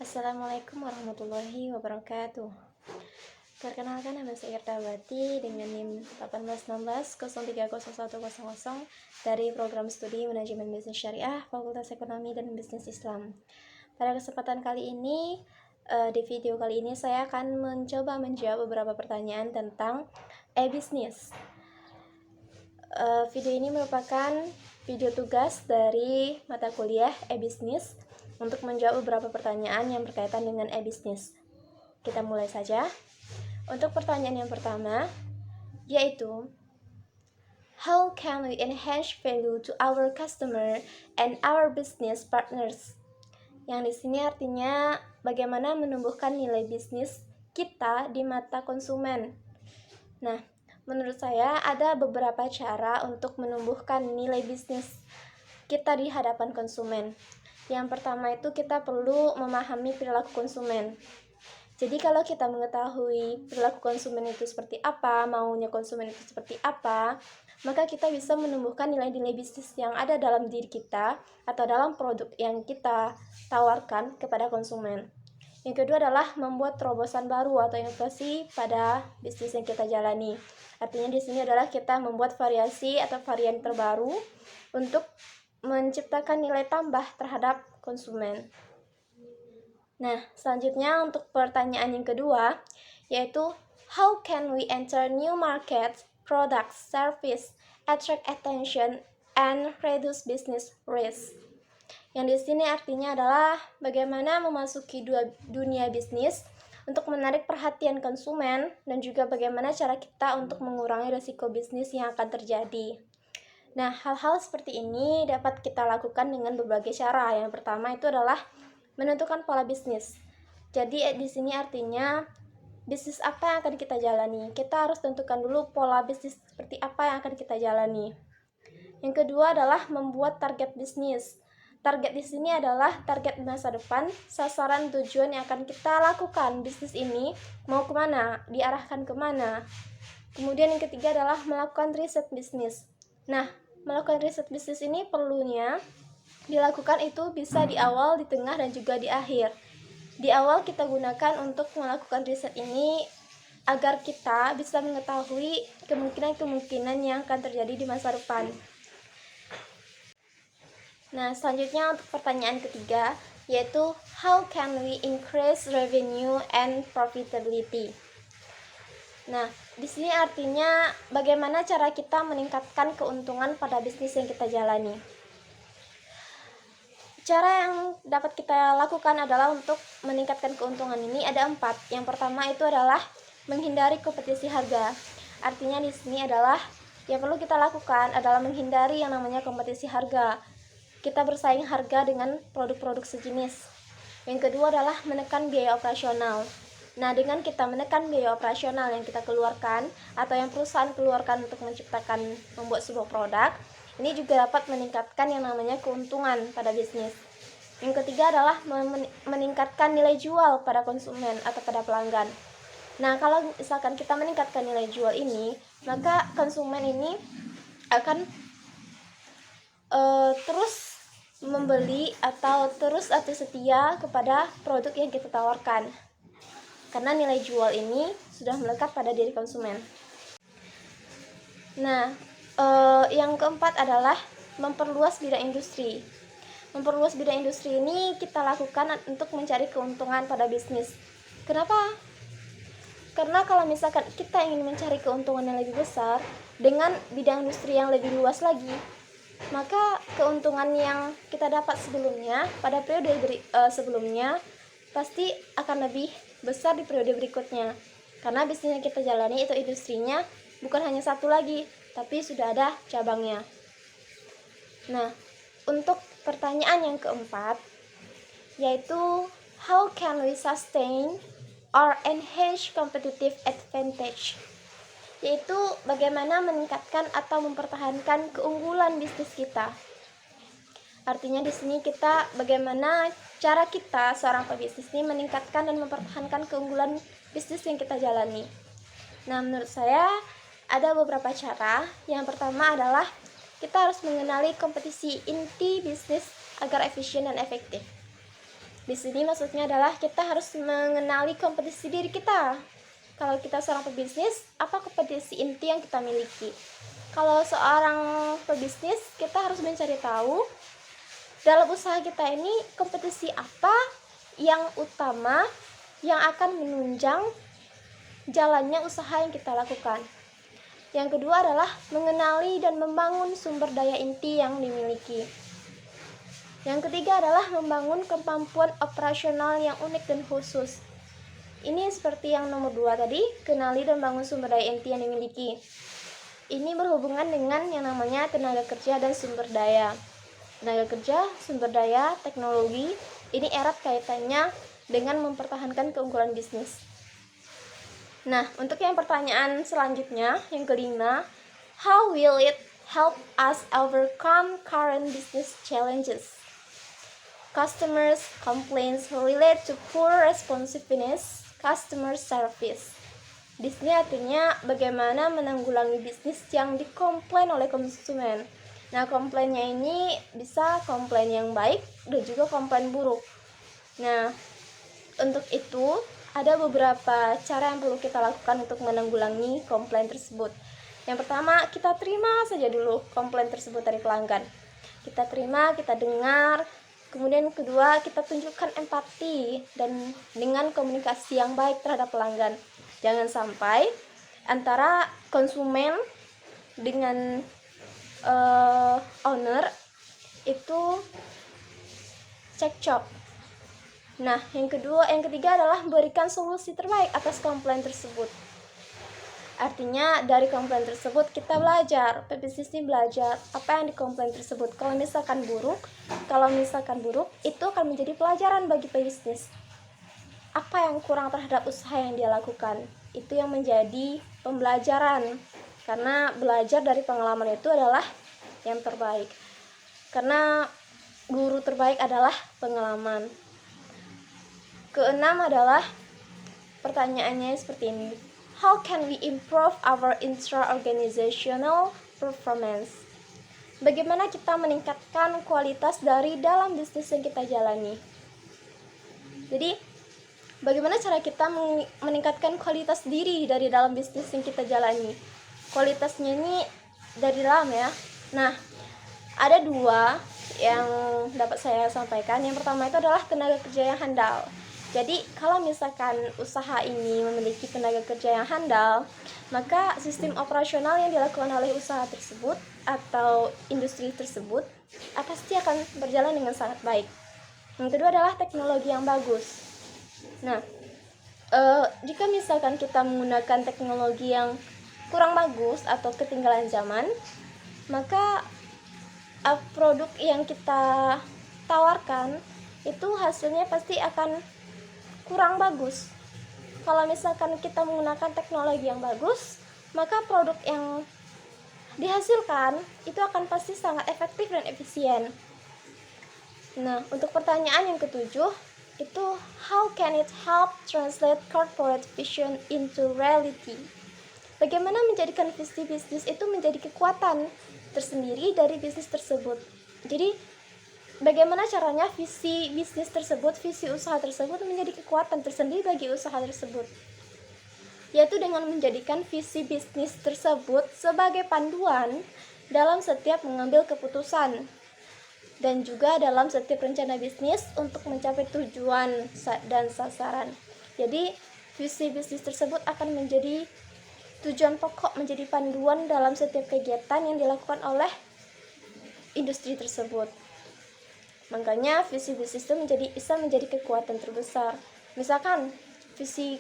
Assalamualaikum warahmatullahi wabarakatuh. Perkenalkan, nama saya Irdawati dengan NIM 1816030100 dari program studi Manajemen Bisnis Syariah Fakultas Ekonomi dan Bisnis Islam. Pada kesempatan kali ini, di video kali ini saya akan mencoba menjawab beberapa pertanyaan tentang e-bisnis. Video ini merupakan video tugas dari mata kuliah e-bisnis untuk menjawab beberapa pertanyaan yang berkaitan dengan e-bisnis. Kita mulai saja. Untuk pertanyaan yang pertama, yaitu how can we enhance value to our customer and our business partners? Yang di sini artinya bagaimana menumbuhkan nilai bisnis kita di mata konsumen. Nah, menurut saya ada beberapa cara untuk menumbuhkan nilai bisnis kita di hadapan konsumen. Yang pertama itu kita perlu memahami perilaku konsumen. Jadi kalau kita mengetahui perilaku konsumen itu seperti apa, maunya konsumen itu seperti apa, maka kita bisa menumbuhkan nilai-nilai bisnis yang ada dalam diri kita atau dalam produk yang kita tawarkan kepada konsumen. Yang kedua adalah membuat terobosan baru atau inovasi pada bisnis yang kita jalani. Artinya di sini adalah kita membuat variasi atau varian terbaru untuk menciptakan nilai tambah terhadap konsumen. Nah, selanjutnya untuk pertanyaan yang kedua, yaitu how can we enter new markets, products, service, attract attention, and reduce business risk? Yang di sini artinya adalah bagaimana memasuki dunia bisnis untuk menarik perhatian konsumen dan juga bagaimana cara kita untuk mengurangi risiko bisnis yang akan terjadi. Nah, hal-hal seperti ini dapat kita lakukan dengan berbagai cara. Yang pertama itu adalah menentukan pola bisnis. Jadi di sini artinya bisnis apa yang akan kita jalani. Kita harus tentukan dulu pola bisnis seperti apa yang akan kita jalani. Yang kedua adalah membuat target bisnis. Target di sini adalah target masa depan, sasaran tujuan yang akan kita lakukan bisnis ini mau kemana, diarahkan kemana. Kemudian yang ketiga adalah melakukan riset bisnis. Nah, melakukan riset bisnis ini perlunya dilakukan itu bisa di awal, di tengah, dan juga di akhir. Di awal kita gunakan untuk melakukan riset ini agar kita bisa mengetahui kemungkinan-kemungkinan yang akan terjadi di masa depan. Nah, selanjutnya untuk pertanyaan ketiga, yaitu how can we increase revenue and profitability? Nah, di sini artinya bagaimana cara kita meningkatkan keuntungan pada bisnis yang kita jalani. Cara yang dapat kita lakukan adalah untuk meningkatkan keuntungan ini ada 4. Yang pertama itu adalah menghindari kompetisi harga. Artinya di sini adalah yang perlu kita lakukan adalah menghindari yang namanya kompetisi harga. Kita bersaing harga dengan produk-produk sejenis. Yang kedua adalah menekan biaya operasional. Nah, dengan kita menekan biaya operasional yang kita keluarkan atau yang perusahaan keluarkan untuk membuat sebuah produk, ini juga dapat meningkatkan yang namanya keuntungan pada bisnis. Yang ketiga adalah meningkatkan nilai jual pada konsumen atau pada pelanggan. Nah, kalau misalkan kita meningkatkan nilai jual ini, maka konsumen ini akan terus membeli atau setia kepada produk yang kita tawarkan. Karena nilai jual ini sudah melekat pada diri konsumen. Nah, yang keempat adalah memperluas bidang industri. Memperluas bidang industri ini kita lakukan untuk mencari keuntungan pada bisnis. Kenapa? Karena kalau misalkan kita ingin mencari keuntungan yang lebih besar dengan bidang industri yang lebih luas lagi, maka keuntungan yang kita dapat sebelumnya pada periode sebelumnya pasti akan lebih besar di periode berikutnya. Karena bisnis yang kita jalani itu industrinya bukan hanya satu lagi, tapi sudah ada cabangnya. Nah, untuk pertanyaan yang keempat, yaitu how can we sustain or enhance competitive advantage? Yaitu bagaimana meningkatkan atau mempertahankan keunggulan bisnis kita. Artinya di sini kita bagaimana cara kita seorang pebisnis ini meningkatkan dan mempertahankan keunggulan bisnis yang kita jalani. Nah, menurut saya ada beberapa cara. Yang pertama adalah kita harus mengenali kompetisi inti bisnis agar efisien dan efektif. Di sini maksudnya adalah kita harus mengenali kompetisi diri kita. Kalau kita seorang pebisnis, apa kompetisi inti yang kita miliki? Kalau seorang pebisnis, kita harus mencari tahu dalam usaha kita ini kompetisi apa yang utama yang akan menunjang jalannya usaha yang kita lakukan. Yang kedua adalah mengenali dan membangun sumber daya inti yang dimiliki. Yang ketiga adalah membangun kemampuan operasional yang unik dan khusus. Ini seperti yang nomor 2 tadi, kenali dan bangun sumber daya inti yang dimiliki. Ini berhubungan dengan yang namanya tenaga kerja dan sumber daya. Tenaga kerja, sumber daya, teknologi, ini erat kaitannya dengan mempertahankan keunggulan bisnis. Nah, untuk yang pertanyaan selanjutnya, yang kelima, how will it help us overcome current business challenges? Customers' complaints relate to poor responsiveness, customer service. Di sini artinya bagaimana menanggulangi bisnis yang dikomplain oleh konsumen. Nah, komplainnya ini bisa komplain yang baik dan juga komplain buruk. Nah, untuk itu ada beberapa cara yang perlu kita lakukan untuk menanggulangi komplain tersebut. Yang pertama, kita terima saja dulu komplain tersebut dari pelanggan. Kita terima, kita dengar. Kemudian kedua, kita tunjukkan empati dan dengan komunikasi yang baik terhadap pelanggan. Jangan sampai antara konsumen dengan owner itu cekcok. Nah, yang ketiga adalah berikan solusi terbaik atas komplain tersebut. Artinya dari komplain tersebut kita belajar, pebisnis ini belajar apa yang dikomplain tersebut. Kalau misalkan buruk, itu akan menjadi pelajaran bagi pebisnis. Apa yang kurang terhadap usaha yang dia lakukan, itu yang menjadi pembelajaran. Karena belajar dari pengalaman itu adalah yang terbaik. Karena guru terbaik adalah pengalaman. Keenam adalah pertanyaannya seperti ini. How can we improve our intra-organizational performance? Bagaimana kita meningkatkan kualitas dari dalam bisnis yang kita jalani? Jadi, bagaimana cara kita meningkatkan kualitas diri dari dalam bisnis yang kita jalani? Kualitasnya ini dari dalam ya. Nah, ada 2 yang dapat saya sampaikan. Yang pertama itu adalah tenaga kerja yang handal. Jadi kalau misalkan usaha ini memiliki tenaga kerja yang handal, maka sistem operasional yang dilakukan oleh usaha tersebut atau industri tersebut pasti akan berjalan dengan sangat baik. Yang kedua adalah teknologi yang bagus. Nah, jika misalkan kita menggunakan teknologi yang kurang bagus atau ketinggalan zaman, maka produk yang kita tawarkan itu hasilnya pasti akan kurang bagus. Kalau misalkan kita menggunakan teknologi yang bagus, maka produk yang dihasilkan itu akan pasti sangat efektif dan efisien. Nah, untuk pertanyaan yang ketujuh itu how can it help translate corporate vision into reality? Bagaimana menjadikan visi bisnis itu menjadi kekuatan tersendiri dari bisnis tersebut. Jadi bagaimana caranya visi bisnis tersebut, visi usaha tersebut menjadi kekuatan tersendiri bagi usaha tersebut? Yaitu dengan menjadikan visi bisnis tersebut sebagai panduan dalam setiap mengambil keputusan dan juga dalam setiap rencana bisnis untuk mencapai tujuan dan sasaran. Jadi visi bisnis tersebut akan menjadi tujuan pokok, menjadi panduan dalam setiap kegiatan yang dilakukan oleh industri tersebut. Makanya visi bisnis itu bisa menjadi kekuatan terbesar. Misalkan visi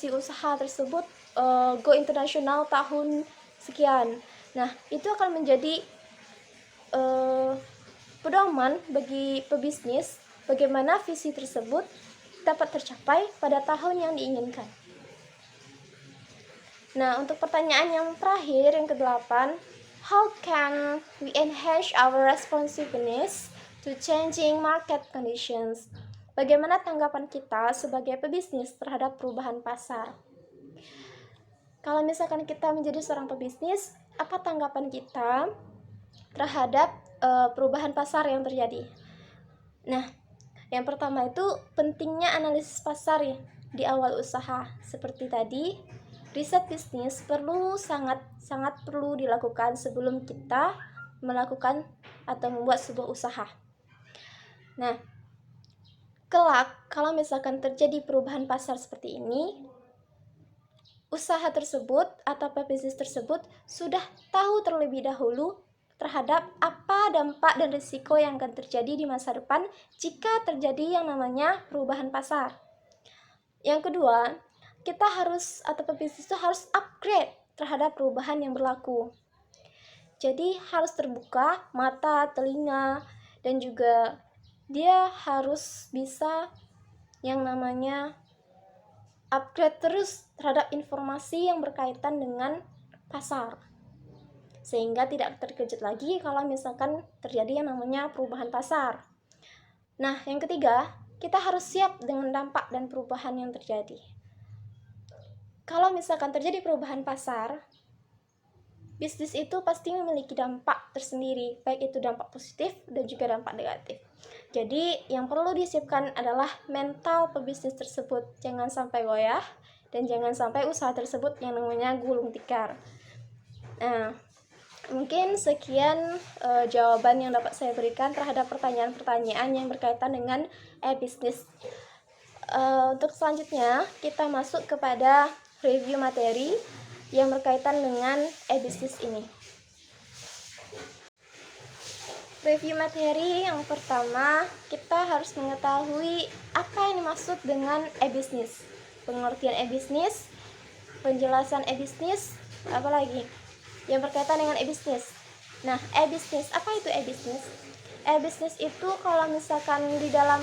usaha tersebut go internasional tahun sekian. Nah, itu akan menjadi pedoman bagi pebisnis bagaimana visi tersebut dapat tercapai pada tahun yang diinginkan. Nah, untuk pertanyaan yang terakhir, yang ke-8, how can we enhance our responsiveness to changing market conditions? Bagaimana tanggapan kita sebagai pebisnis terhadap perubahan pasar? Kalau misalkan kita menjadi seorang pebisnis, apa tanggapan kita terhadap perubahan pasar yang terjadi? Nah, Yang pertama itu pentingnya analisis pasar ya di awal usaha. Seperti tadi, riset bisnis sangat perlu dilakukan sebelum kita melakukan atau membuat sebuah usaha. Nah, kelak kalau misalkan terjadi perubahan pasar seperti ini, usaha tersebut atau bisnis tersebut sudah tahu terlebih dahulu terhadap apa dampak dan risiko yang akan terjadi di masa depan jika terjadi yang namanya perubahan pasar. Yang kedua, kita harus atau pebisnis itu harus upgrade terhadap perubahan yang berlaku. Jadi harus terbuka mata, telinga, dan juga dia harus bisa yang namanya upgrade terus terhadap informasi yang berkaitan dengan pasar, sehingga tidak terkejut lagi kalau misalkan terjadi yang namanya perubahan pasar. Nah, yang ketiga, kita harus siap dengan dampak dan perubahan yang terjadi. Kalau misalkan terjadi perubahan pasar, bisnis itu pasti memiliki dampak tersendiri, baik itu dampak positif dan juga dampak negatif. Jadi yang perlu disiapkan adalah mental pebisnis tersebut, jangan sampai goyah dan jangan sampai usaha tersebut yang namanya gulung tikar. Nah, mungkin sekian jawaban yang dapat saya berikan terhadap pertanyaan-pertanyaan yang berkaitan dengan bisnis. Untuk selanjutnya kita masuk kepada review materi yang berkaitan dengan bisnis ini. Review materi yang pertama, kita harus mengetahui apa yang dimaksud dengan bisnis, pengertian bisnis, penjelasan bisnis, apa lagi yang berkaitan dengan bisnis. Nah, bisnis, apa itu bisnis? Bisnis itu kalau misalkan di dalam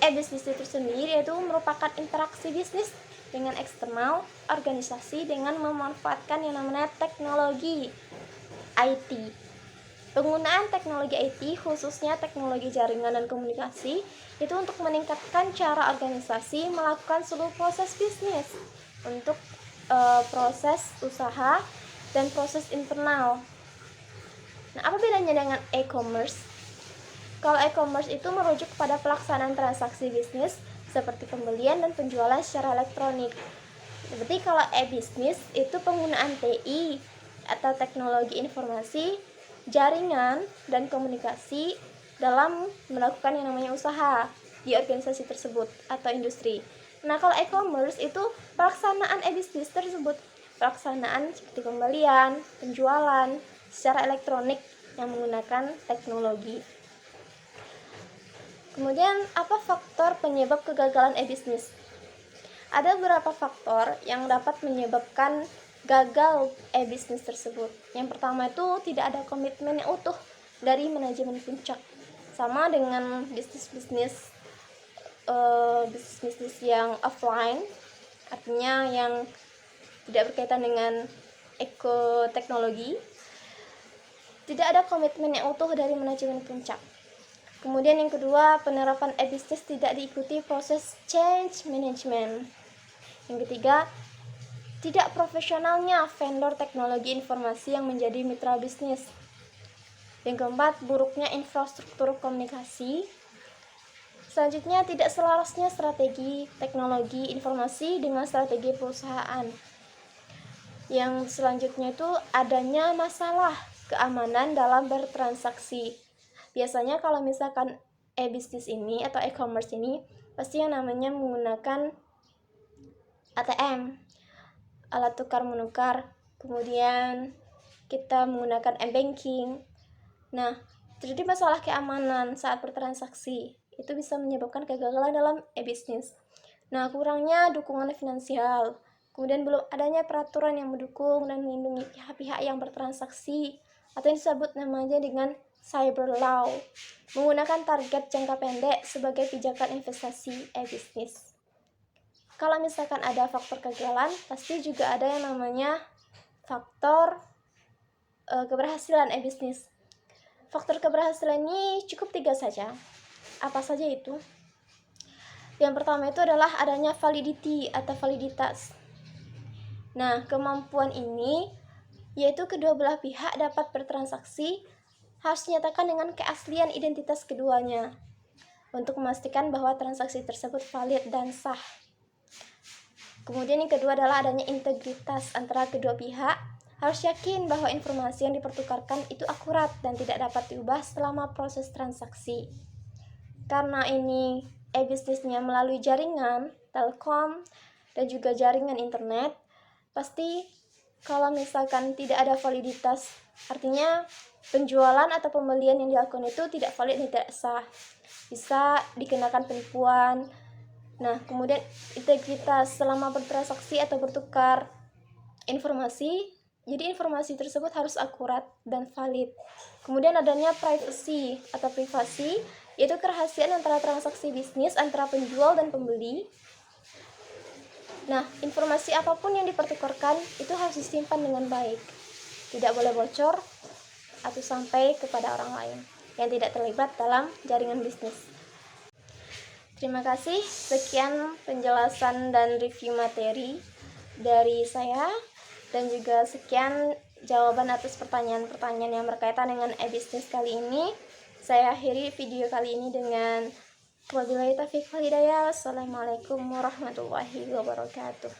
bisnis itu sendiri itu merupakan interaksi bisnis dengan eksternal organisasi dengan memanfaatkan yang namanya teknologi IT. Penggunaan teknologi IT, khususnya teknologi jaringan dan komunikasi, itu untuk meningkatkan cara organisasi melakukan seluruh proses bisnis untuk proses usaha dan proses internal. Nah, apa bedanya dengan e-commerce? Kalau e-commerce itu merujuk pada pelaksanaan transaksi bisnis seperti pembelian dan penjualan secara elektronik. Berarti kalau e-bisnis itu penggunaan TI atau teknologi informasi, jaringan, dan komunikasi dalam melakukan yang namanya usaha di organisasi tersebut atau industri. Nah, kalau e-commerce itu pelaksanaan e-bisnis tersebut, pelaksanaan seperti pembelian, penjualan secara elektronik yang menggunakan teknologi. Kemudian, apa faktor penyebab kegagalan e-bisnis? Ada beberapa faktor yang dapat menyebabkan gagal e-bisnis tersebut. Yang pertama itu tidak ada komitmen yang utuh dari manajemen puncak. Sama dengan bisnis-bisnis yang offline, artinya yang tidak berkaitan dengan ekoteknologi. Tidak ada komitmen yang utuh dari manajemen puncak. Kemudian yang kedua, penerapan e-bisnis tidak diikuti proses change management. Yang ketiga, tidak profesionalnya vendor teknologi informasi yang menjadi mitra bisnis. Yang keempat, buruknya infrastruktur komunikasi. Selanjutnya, tidak selarasnya strategi teknologi informasi dengan strategi perusahaan. Yang selanjutnya itu adanya masalah keamanan dalam bertransaksi. Biasanya kalau misalkan e-bisnis ini atau e-commerce ini pasti yang namanya menggunakan ATM, alat tukar menukar, kemudian kita menggunakan m-banking. Nah, terjadi masalah keamanan saat bertransaksi, itu bisa menyebabkan kegagalan dalam e-bisnis. Nah, kurangnya dukungan finansial, kemudian belum adanya peraturan yang mendukung dan melindungi pihak-pihak yang bertransaksi, atau yang disebut namanya dengan cyber law, menggunakan target jangka pendek sebagai pijakan investasi e-bisnis. Kalau misalkan ada faktor kegagalan, pasti juga ada yang namanya faktor keberhasilan e-bisnis. Faktor keberhasilan ini cukup 3 saja. Apa saja itu? Yang pertama itu adalah adanya validity atau validitas. Nah, kemampuan ini yaitu kedua belah pihak dapat bertransaksi harus dinyatakan dengan keaslian identitas keduanya. untuk memastikan bahwa transaksi tersebut valid dan sah. Kemudian yang kedua adalah adanya integritas antara kedua pihak. Harus yakin bahwa informasi yang dipertukarkan itu akurat dan tidak dapat diubah selama proses transaksi. Karena ini e-bisnisnya melalui jaringan telkom dan juga jaringan internet, pasti kalau misalkan tidak ada validitas, artinya penjualan atau pembelian yang dilakukan itu tidak valid dan tidak sah, bisa dikenakan penipuan. Nah, kemudian integritas selama bertransaksi atau bertukar informasi, jadi informasi tersebut harus akurat dan valid. Kemudian adanya privacy atau privasi, yaitu kerahasiaan antara transaksi bisnis antara penjual dan pembeli. Nah, informasi apapun yang dipertukarkan itu harus disimpan dengan baik, tidak boleh bocor atau sampai kepada orang lain yang tidak terlibat dalam jaringan bisnis. Terima kasih, sekian penjelasan dan review materi dari saya, dan juga sekian jawaban atas pertanyaan-pertanyaan yang berkaitan dengan e-bisnis kali ini. Saya akhiri video kali ini dengan wabillahi taufiq wal hidayah. Wassalamualaikum warahmatullahi wabarakatuh.